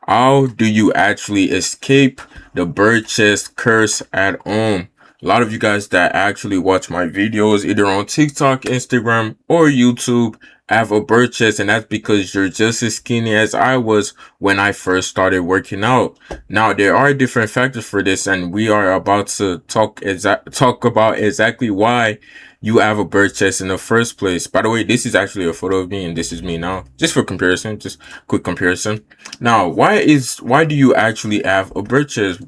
How do you actually escape the bird chest curse at home? A lot of you guys that actually watch my videos either on TikTok, Instagram, or YouTube have a bird chest, and that's because you're just as skinny as I was when I first started working out. Now there are different factors for this, and we are about to talk about exactly why you have a bird chest in the first place. By the way, this is actually a photo of me, and this is me now, just for comparison, just quick comparison. Now, why do you actually have a bird chest?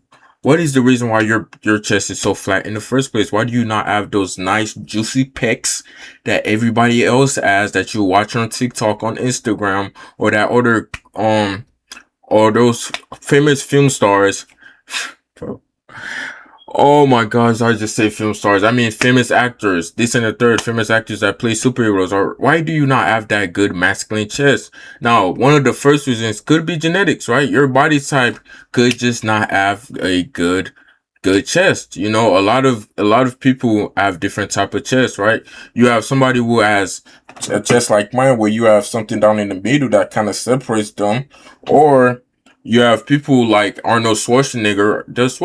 What is the reason why your chest is so flat in the first place? Why do you not have those nice juicy pecs that everybody else has that you watch on TikTok, on Instagram, or that other or those famous film stars? Bro. Oh my gosh, I just say film stars. I mean famous actors. This and the third, famous actors that play superheroes. Or why do you not have that good masculine chest? Now, one of the first reasons could be genetics, right? Your body type could just not have a good chest. You know, a lot of people have different type of chest, right? You have somebody who has a chest like mine where you have something down in the middle that kind of separates them, or you have people like Arnold Schwarzenegger. Does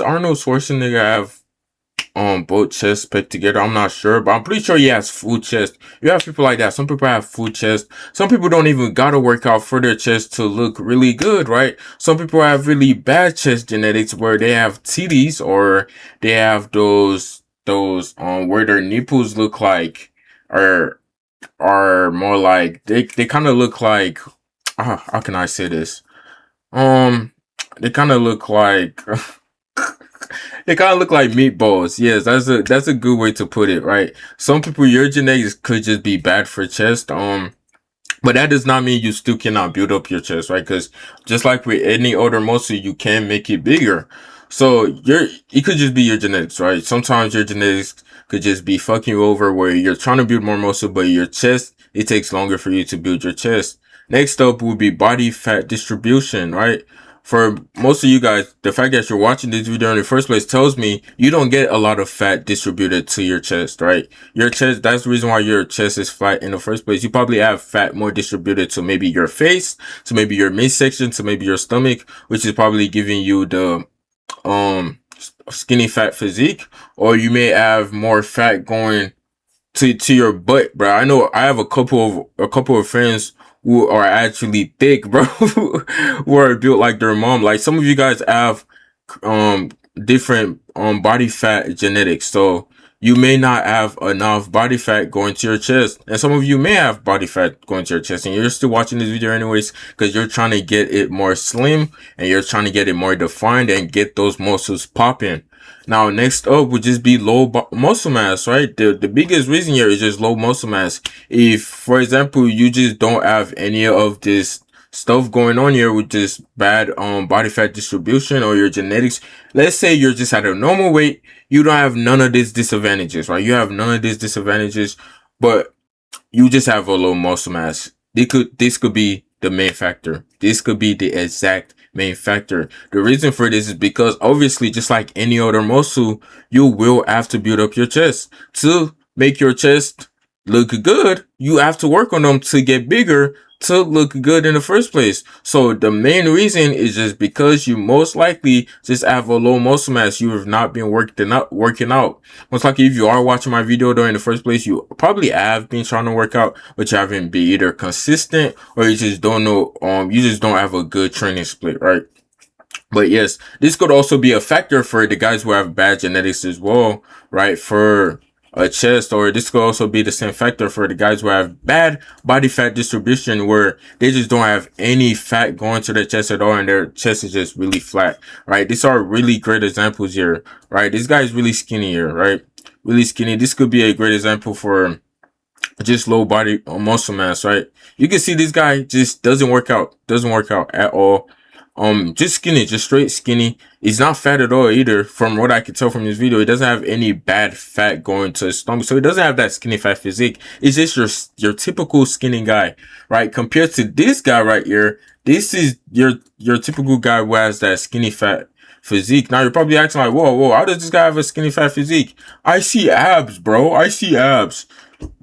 Arnold Schwarzenegger have both chests put together? I'm not sure, but I'm pretty sure he has full chest. You have people like that. Some people have full chest. Some people don't even gotta work out for their chest to look really good, right? Some people have really bad chest genetics where they have titties, or they have those where their nipples look like are are more like they kind of look like how can I say this? Um, they kind of look like they kind of look like meatballs. Yes, that's a good way to put it, right? Some people, your genetics could just be bad for chest. But that does not mean you still cannot build up your chest, right? Because just like with any other muscle, you can make it bigger. So it could just be your genetics, right? Sometimes your genetics could just be fucking you over where you're trying to build more muscle, but your chest, it takes longer for you to build your chest. Next up would be body fat distribution, right? For most of you guys, the fact that you're watching this video in the first place tells me you don't get a lot of fat distributed to your chest, right? Your chest, that's the reason why your chest is flat in the first place. You probably have fat more distributed to maybe your face, to maybe your midsection, to maybe your stomach, which is probably giving you the skinny fat physique. Or you may have more fat going to your butt, bro. I know I have a couple of friends who are actually thick, bro, who are built like their mom. Like some of you guys have um different body fat genetics, so you may not have enough body fat going to your chest, and some of you may have body fat going to your chest, and you're still watching this video anyways because you're trying to get it more slim and you're trying to get it more defined and get those muscles popping. Now, next up would just be low muscle mass, right? The biggest reason here is just low muscle mass. If, for example, you just don't have any of this stuff going on here with just bad body fat distribution or your genetics, let's say you're just at a normal weight, you don't have none of these disadvantages, right? You have none of these disadvantages, but you just have a low muscle mass. This could be the main factor. This could be the exact main factor. The reason for this is because obviously, just like any other muscle, you will have to build up your chest. To make your chest look good, you have to work on them to get bigger to look good in the first place. So the main reason is just because you most likely just have a low muscle mass. You have not been working out. Most likely, if you are watching my video though in the first place, you probably have been trying to work out, but you haven't been either consistent, or you just don't know, you just don't have a good training split, right? But yes, this could also be a factor for the guys who have bad genetics as well, right? For a chest, or this could also be the same factor for the guys who have bad body fat distribution, where they just don't have any fat going to their chest at all, and their chest is just really flat, right? These are really great examples here, right? This guy is really skinny here, right? Really skinny. This could be a great example for just low body muscle mass, right? You can see this guy just doesn't work out at all. Just skinny, just straight skinny. He's not fat at all either, from what I can tell from this video. He doesn't have any bad fat going to his stomach, so he doesn't have that skinny fat physique. It's just your typical skinny guy, right? Compared to this guy right here, this is your typical guy who has that skinny fat physique. Now you're probably asking like, whoa, how does this guy have a skinny fat physique? I see abs, bro. I see abs,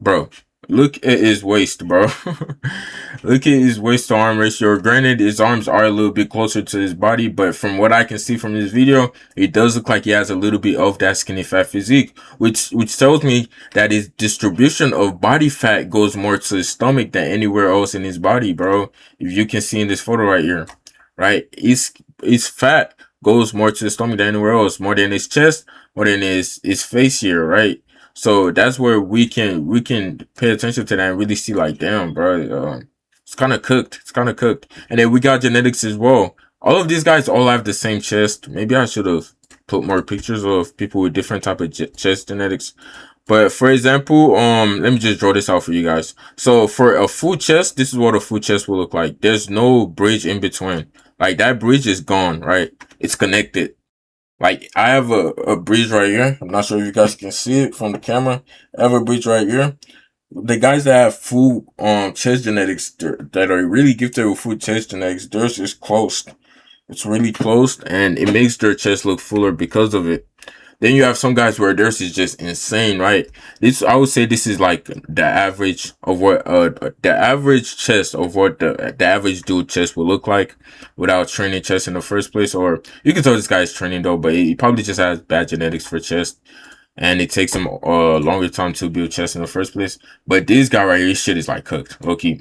bro. Look at his waist, bro. Look at his waist to arm ratio. Granted, his arms are a little bit closer to his body, but from what I can see from this video, it does look like he has a little bit of that skinny fat physique, which tells me that his distribution of body fat goes more to his stomach than anywhere else in his body, bro. If you can see in this photo right here, right? His fat goes more to the stomach than anywhere else, more than his chest, more than his face here, right? So that's where we can pay attention to that and really see like, damn, bro, it's kind of cooked. It's kind of cooked. And then we got genetics as well. All of these guys all have the same chest. Maybe I should have put more pictures of people with different type of chest genetics. But for example, let me just draw this out for you guys. So for a full chest, this is what a full chest will look like. There's no bridge in between. Like that bridge is gone, right? It's connected. Like I have a bridge right here. I'm not sure if you guys can see it from the camera. I have a bridge right here. The guys that have full chest genetics that are really gifted with full chest genetics, theirs is closed. It's really closed and it makes their chest look fuller because of it. Then you have some guys where theirs is just insane, right? This, I would say, this is like the average of what the average chest of what the average dude chest will look like without training chest in the first place. Or you can tell this guy's training though, but he probably just has bad genetics for chest, and it takes him a longer time to build chest in the first place. But this guy right here, his shit is like cooked. Okay,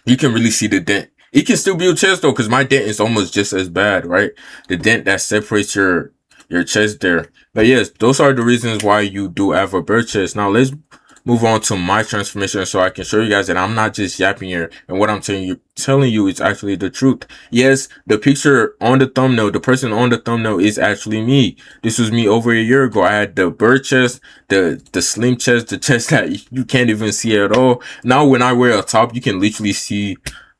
you can really see the dent. He can still build chest though, because my dent is almost just as bad, right? The dent that separates your chest there. But yes, those are the reasons why you do have a bird chest. Now let's move on to my transformation so I can show you guys that I'm not just yapping here, and what I'm telling you is actually the truth. Yes, the picture on the thumbnail, the person on the thumbnail is actually me. This was me over a year ago. I had the bird chest, the slim chest, the chest that you can't even see at all. Now when I wear a top, you can literally see,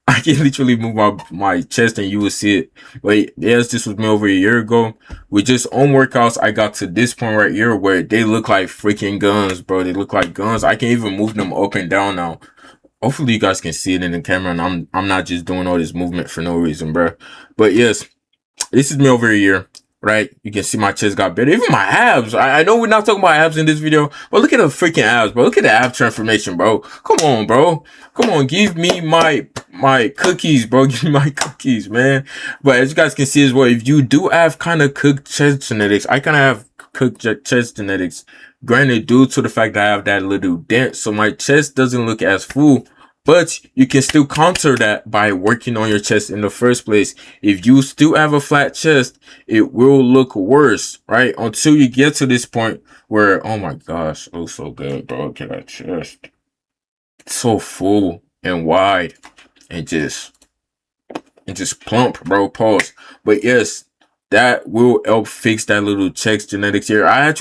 I can literally move my chest and you will see it. But yes, this was me over a year ago. With just own workouts, I got to this point right here where they look like freaking guns, bro. They look like guns. I can even move them up and down now. Hopefully you guys can see it in the camera, and I'm not just doing all this movement for no reason, bro. But yes, this is me over a year, right? You can see my chest got better. Even my abs. I know we're not talking about abs in this video, but look at the freaking abs, bro. Look at the ab transformation, bro. Come on, bro. Come on, give me my cookies, bro. Give me my cookies, man. But as you guys can see as well, if you do have kind of cooked chest genetics, I kind of have cooked chest genetics. Granted, due to the fact that I have that little dent, so my chest doesn't look as full. But you can still counter that by working on your chest in the first place. If you still have a flat chest, it will look worse, right? Until you get to this point where, oh my gosh, it looks so good, bro. Look at that chest. It's so full and wide and just plump, bro. Pause. But yes, that will help fix that little chest genetics here. I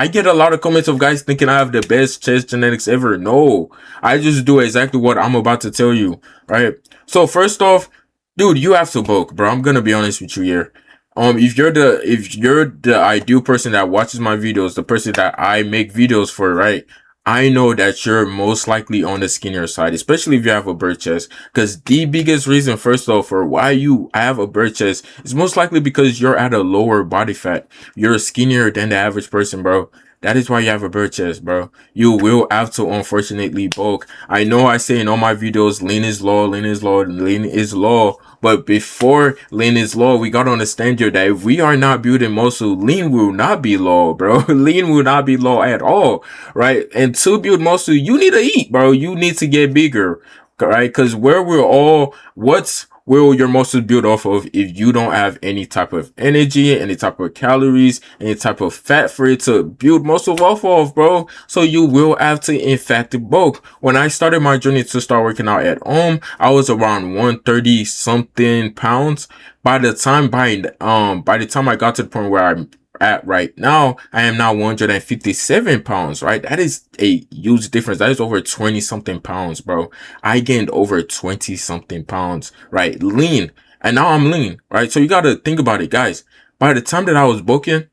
get a lot of comments of guys thinking I have the best chest genetics ever. No, I just do exactly what I'm about to tell you, right? So first off, dude, you have to bulk, bro. I'm gonna be honest with you here. If you're the ideal person that watches my videos, the person that I make videos for, right? I know that you're most likely on the skinnier side, especially if you have a bird chest. Because the biggest reason, first off, for why you have a bird chest is most likely because you're at a lower body fat. You're skinnier than the average person, bro. That is why you have a bird chest, bro. You will have to unfortunately bulk. I know I say in all my videos, lean is law, lean is law, lean is law. But before lean is law, we gotta understand here that if we are not building muscle, lean will not be law, bro. Lean will not be law at all, right? And to build muscle, you need to eat, bro. You need to get bigger, right? Because what's will your muscles build off of if you don't have any type of energy, any type of calories, any type of fat for it to build muscle off of, bro? So you will have to in fact bulk. When I started my journey to start working out at home, I was around 130 something pounds. By the time I got to the point where I'm at right now, I am now 157 pounds, right? That is a huge difference. That is over 20 something pounds, bro. I gained over 20 something pounds, right? Lean. And now I'm lean, right? So you got to think about it, guys. By the time that I was bulking,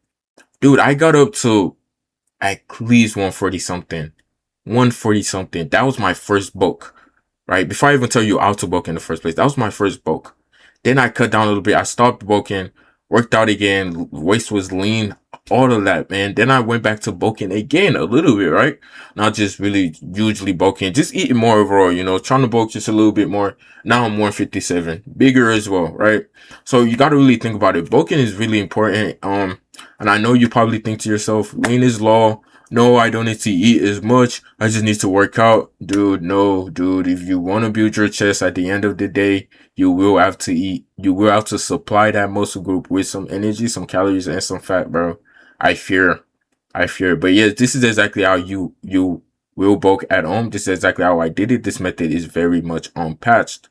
dude, I got up to at least 140 something. 140 something. That was my first bulk, right? Before I even tell you how to bulk in the first place, that was my first bulk. Then I cut down a little bit. I stopped bulking, worked out again. Waist was lean. all of that, man. Then I went back to bulking again a little bit, right? Not just really usually bulking, just eating more overall, trying to bulk just a little bit more. Now I'm 157, bigger as well, right? So you got to really think about it. Bulking is really important. And I know you probably think to yourself, lean is law. No, I don't need to eat as much. I just need to work out. Dude, no, dude. If you want to build your chest at the end of the day, you will have to eat. You will have to supply that muscle group with some energy, some calories, and some fat, bro. I fear. I fear. But yes, this is exactly how you will bulk at home. This is exactly how I did it. This method is very much unpatched.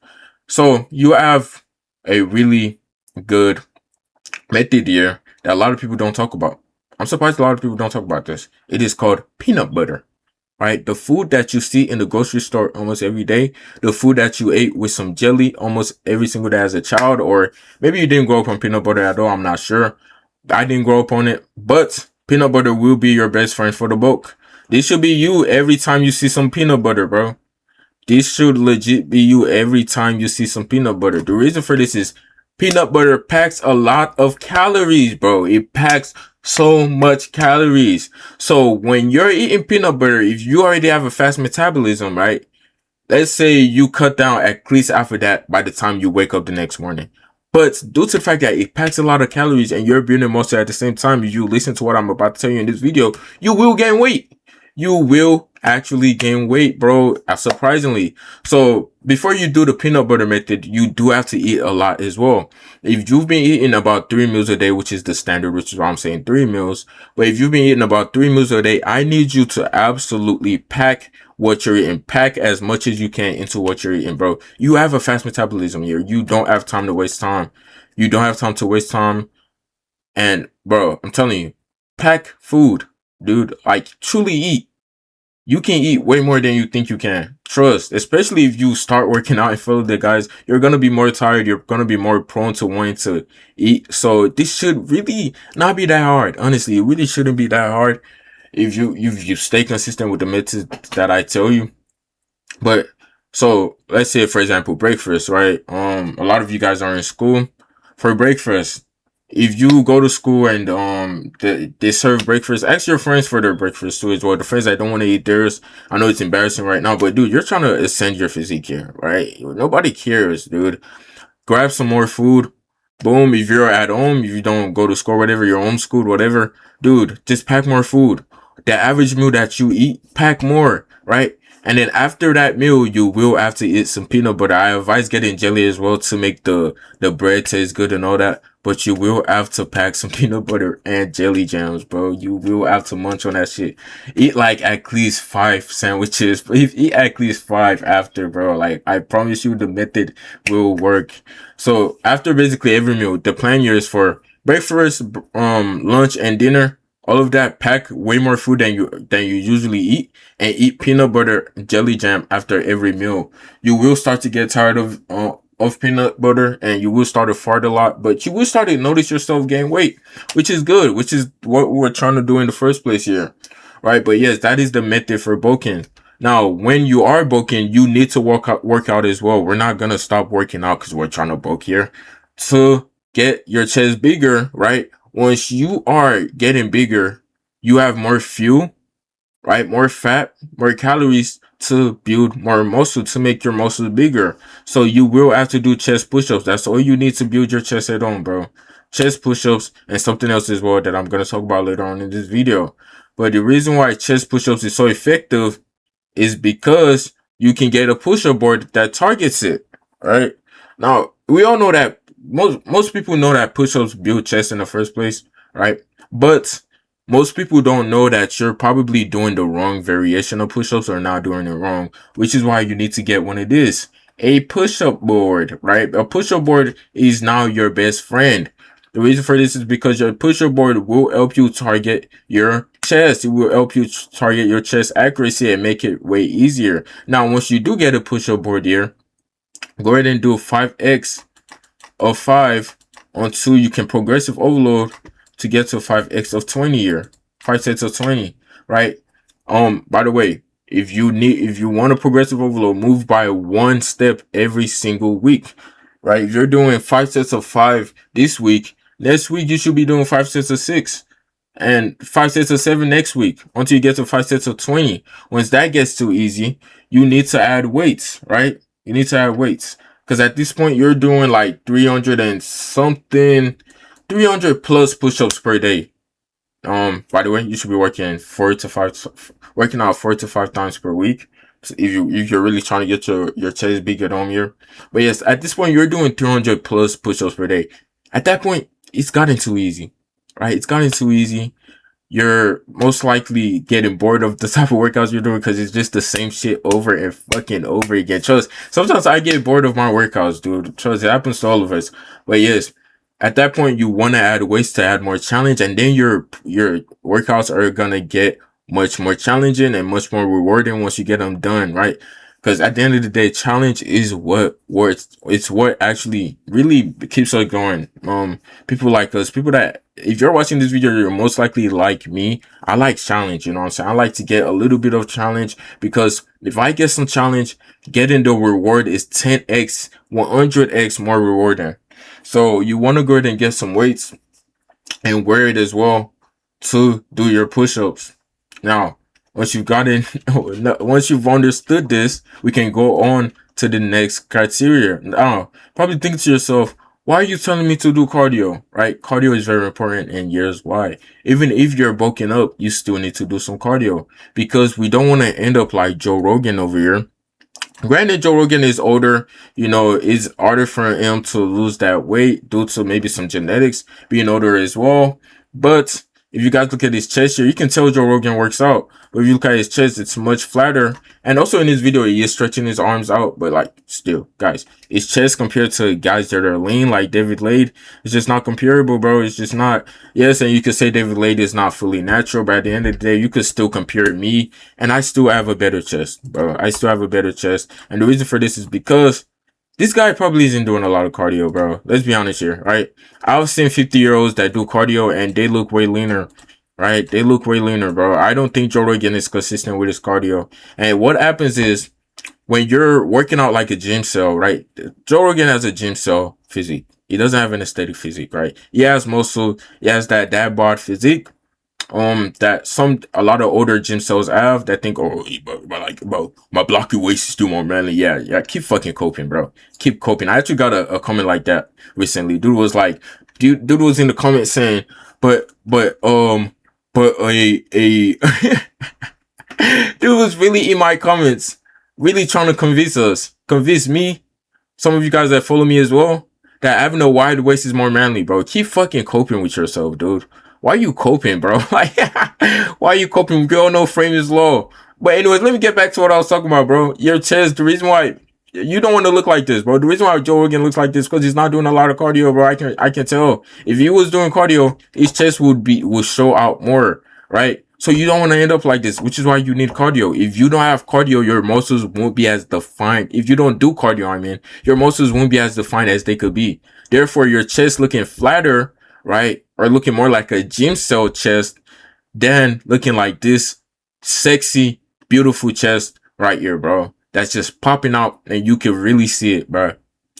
So you have a really good method here that a lot of people don't talk about. I'm surprised a lot of people don't talk about this. It is called peanut butter, right? The food that you see in the grocery store almost every day, the food that you ate with some jelly almost every single day as a child, or maybe you didn't grow up on peanut butter at all. I'm not sure. I didn't grow up on it, but peanut butter will be your best friend for the bulk. This should be you every time you see some peanut butter, bro. This should legit be you every time you see some peanut butter. The reason for this is peanut butter packs a lot of calories, bro. It packs so much calories. So when you're eating peanut butter, if you already have a fast metabolism, right? Let's say you cut down at least half of that by the time you wake up the next morning. But due to the fact that it packs a lot of calories and you're building muscle at the same time, if you listen to what I'm about to tell you in this video, you will gain weight. You will actually gain weight, bro. Surprisingly. So before you do the peanut butter method, you do have to eat a lot as well. If you've been eating about 3 meals a day, which is the standard, which is why I'm saying 3 meals. But if you've been eating about 3 meals a day, I need you to absolutely pack what you're eating. Pack as much as you can into what you're eating, bro. You have a fast metabolism here. You don't have time to waste time. You don't have time to waste time. And bro, I'm telling you, pack food, dude. Like truly eat. You can eat way more than you think you can. Trust, especially if you start working out and follow the guys, you're going to be more tired. You're going to be more prone to wanting to eat. So this should really not be that hard. Honestly, it really shouldn't be that hard if you stay consistent with the methods that I tell you. But so let's say, for example, breakfast, right? A lot of you guys are in school. For breakfast, if you go to school and they serve breakfast, ask your friends for their breakfast too as well. The friends that don't want to eat theirs, I know it's embarrassing right now, but dude, you're trying to ascend your physique here, right? Nobody cares, dude. Grab some more food. Boom. If you're at home, if you don't go to school, whatever, you're homeschooled, whatever, dude, just pack more food. The average meal that you eat, pack more, right? And then after that meal, you will have to eat some peanut butter. I advise getting jelly as well to make the bread taste good and all that. But you will have to pack some peanut butter and jelly jams, bro. You will have to munch on that shit. Eat like at least 5 sandwiches. Eat at least 5 after, bro. Like I promise you, the method will work. So after basically every meal, the plan here is for breakfast, lunch, and dinner. All of that, pack way more food than you usually eat, and eat peanut butter jelly jam after every meal. You will start to get tired of peanut butter, and you will start to fart a lot, but you will start to notice yourself gain weight, which is good, which is what we're trying to do in the first place here, right? But yes, that is the method for bulking. Now, when you are bulking, you need to work out as well. We're not gonna stop working out because we're trying to bulk here. To get your chest bigger, right? Once you are getting bigger, you have more fuel, right? More fat, more calories to build more muscle, to make your muscles bigger. So you will have to do chest push-ups. That's all you need to build your chest at home, bro. Chest push-ups and something else as well that I'm going to talk about later on in this video. But the reason why chest push-ups is so effective is because you can get a push-up board that targets it, right? Now, we all know that most people know that push-ups build chest in the first place, right? But most people don't know that you're probably doing the wrong variation of push-ups or not doing it wrong, which is why you need to get one of this, a push-up board, right? A push-up board is now your best friend. The reason for this is because your push-up board will help you target your chest. It will help you target your chest accuracy and make it way easier. Now, once you do get a push-up board here, go ahead and do 5x of 5 until you can progressive overload to get to 5x of 20 here. 5 sets of 20, right? By the way, if you want a progressive overload, move by 1 step every single week, right? If you're doing 5 sets of 5 this week, next week you should be doing 5 sets of 6. and 5 sets of 7 next week until you get to 5 sets of 20. Once that gets too easy, you need to add weights, right? You need to add weights because at this point you're doing like 300 and something, 300 plus push-ups per day. By the way, you should be working out 4 to 5 times per week. So if you're really trying to get your chest bigger on here. But yes, at this point you're doing 300 plus push-ups per day. At that point, it's gotten too easy, right? It's gotten too easy. You're most likely getting bored of the type of workouts you're doing because it's just the same shit over and fucking over again. Trust, sometimes I get bored of my workouts, dude. Trust, it happens to all of us. But yes, at that point you want to add weights to add more challenge, and then your workouts are gonna get much more challenging and much more rewarding once you get them done, right? Because at the end of the day, challenge is what works. It's what actually really keeps us going. People like us, people that, if you're watching this video, you're most likely like me. I like challenge, you know what I'm saying? I like to get a little bit of challenge because if I get some challenge, getting the reward is 10x, 100x more rewarding. So you want to go ahead and get some weights and wear it as well to do your push-ups. Now, once you've gotten, once you've understood this, we can go on to the next criteria. Now, probably think to yourself, why are you telling me to do cardio? Right? Cardio is very important, and here's why. Even if you're bulking up, you still need to do some cardio because we don't want to end up like Joe Rogan over here. Granted, Joe Rogan is older, you know, it's harder for him to lose that weight due to maybe some genetics being older as well. But if you guys look at his chest here, you can tell Joe Rogan works out. But if you look at his chest, it's much flatter. And also in this video, he is stretching his arms out. But like, still, guys, his chest compared to guys that are lean, like David Lade, it's just not comparable, bro. It's just not. Yes, and you could say David Lade is not fully natural. But at the end of the day, you could still compare me. And I still have a better chest, bro. I still have a better chest. And the reason for this is because this guy probably isn't doing a lot of cardio, bro. Let's be honest here, right? I've seen 50-year-olds that do cardio and they look way leaner, right? They look way leaner, bro. I don't think Joe Rogan is consistent with his cardio. And what happens is when you're working out like a gym cell, right? Joe Rogan has a gym cell physique. He doesn't have an aesthetic physique, right? He has muscle. He has that dad bod physique. That a lot of older gym cells have that think, oh, but my blocky waist is too more manly. Yeah, keep fucking coping, bro. Keep coping. I actually got a comment like that recently. Dude was like, dude was in the comment saying, but a dude was really in my comments, really trying to convince me, some of you guys that follow me as well, that having a wide waist is more manly, bro. Keep fucking coping with yourself, dude. Why are you coping, bro? Like, why are you coping? We all know frame is low. But anyways, let me get back to what I was talking about, bro. Your chest, the reason why you don't want to look like this, bro. The reason why Joe Rogan looks like this because he's not doing a lot of cardio, bro. I can tell. If he was doing cardio, his chest would show out more, right? So you don't want to end up like this, which is why you need cardio. If you don't have cardio, your muscles won't be as defined. If you don't do cardio, I mean, your muscles won't be as defined as they could be. Therefore, your chest looking flatter, right? Or looking more like a gym cell chest than looking like this sexy, beautiful chest right here, bro. That's just popping out and you can really see it, bro.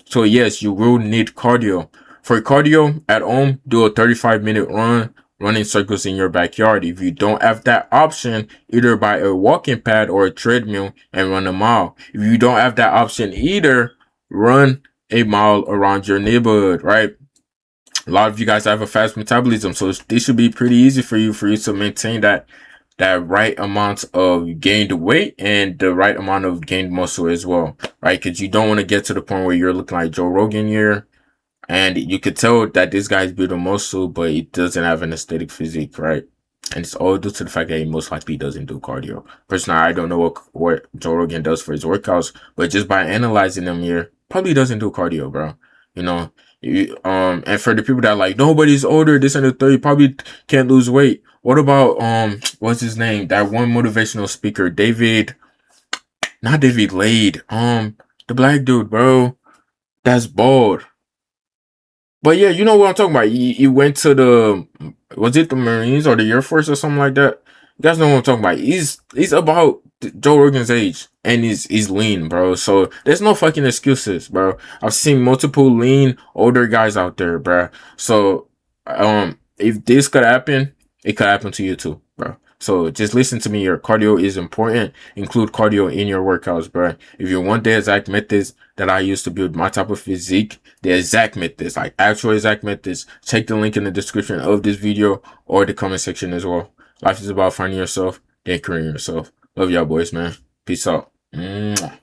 So yes, you will need cardio. For cardio at home, do a 35-minute run, running circles in your backyard. If you don't have that option, either buy a walking pad or a treadmill and run a mile. If you don't have that option either, run a mile around your neighborhood, right? A lot of you guys have a fast metabolism, so this should be pretty easy for you to maintain that right amount of gained weight and the right amount of gained muscle as well, right? Because you don't want to get to the point where you're looking like Joe Rogan here, and you could tell that this guy's building muscle, but he doesn't have an aesthetic physique, right? And it's all due to the fact that he most likely doesn't do cardio. Personally, I don't know what Joe Rogan does for his workouts, but just by analyzing him here, probably doesn't do cardio, bro. You know, and for the people that are like, nobody's older, this and the third, you probably can't lose weight. What about what's his name? That one motivational speaker, not David Lade, the black dude, bro, that's bald. But yeah, you know what I'm talking about. He went to was it the Marines or the Air Force or something like that? You guys know what I'm talking about. He's about Joe Rogan's age and he's lean, bro. So there's no fucking excuses, bro. I've seen multiple lean older guys out there, bro. So if this could happen, it could happen to you too, bro. So just listen to me. Your cardio is important. Include cardio in your workouts, bro. If you want the exact methods that I used to build my type of physique, the exact methods, like actual exact methods, check the link in the description of this video or the comment section as well. Life is about finding yourself, then creating yourself. Love y'all boys, man. Peace out. Mwah.